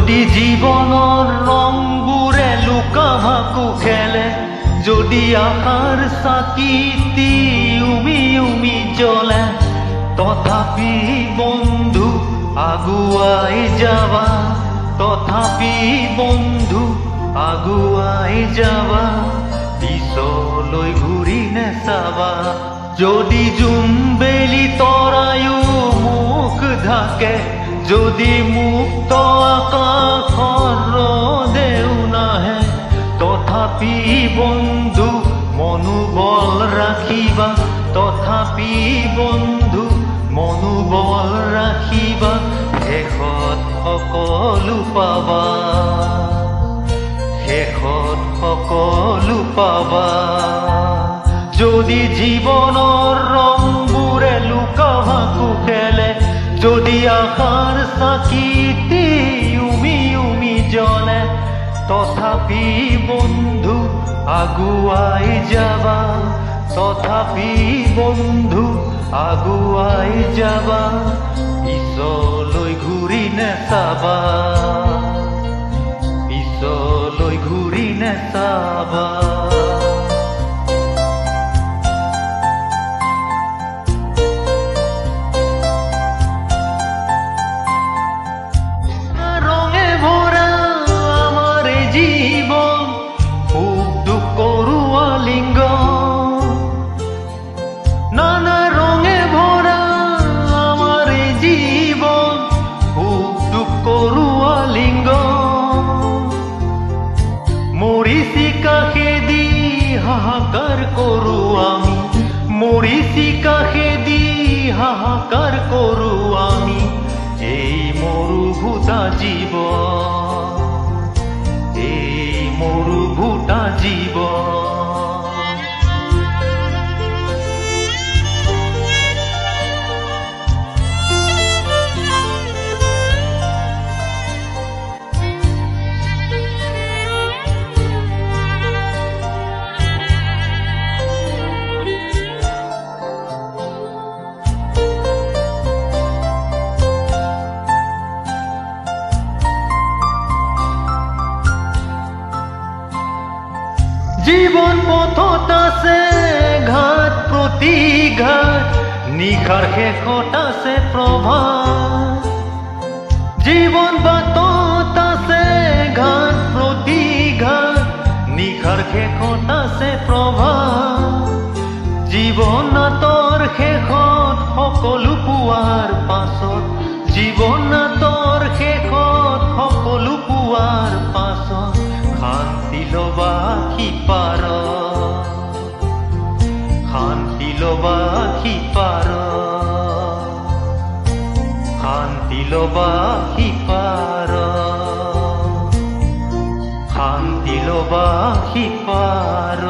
যদি জীবনৰ ৰংবোৰে লুকা ভাকু খেলে, যদি আশাৰ চাকিটি উমি উমি জ্বলে, তথাপি বন্ধু আগুৱাই যাবা, তথাপি বন্ধু আগুৱাই যাবা, পিছলৈ ঘূৰি নেচাবা। যদি জোনবেলি তৰায়ো মুখ ঢাকে, যদি মুক্ত আকাশৰ ৰ'দেও নাহে, তথাপি বন্ধু মনোবল ৰাখিবা, তথাপি বন্ধু মনোবল ৰাখিবা, শেষত সকলো পাবা, শেষত সকলো পাবা। যদি জীৱনৰ ৰংবোৰে লুকা ভাকু খেলে, যদি আশাৰ চাকিটি উমি উমি জ্বলে, তথাপি বন্ধু আগুৱাই যাবা, তথাপি বন্ধু আগুৱাই যাবা, পিছলৈ ঘূৰি নেচাবা, পিছলৈ ঘূৰি নেচাবা। হাহাকাৰ কৰো আমি, মৰিচিকা খেদি হাহাকাৰ কৰো আমি, এই মৰুভূতা জীৱন, এই মৰুভূতা জীৱন। জীবন পথত আছে ঘাট প্ৰতিঘাট, নিশাৰ শেষত আছে প্ৰভাত। জীবন বাটত আছে ঘাট প্ৰতিঘাট, নিশাৰ শেষত আছে প্ৰভাত। জীৱনাতৰ শেষত সকলো পোৱাৰ পাছত, জীৱনাতৰ শেষত সকলো পোৱাৰ পাছত, শান্তি লবা সিপাৰ, শান্তি লবা সিপাৰ, শান্তি লবা সিপাৰ, শান্তি লবা সিপাৰ।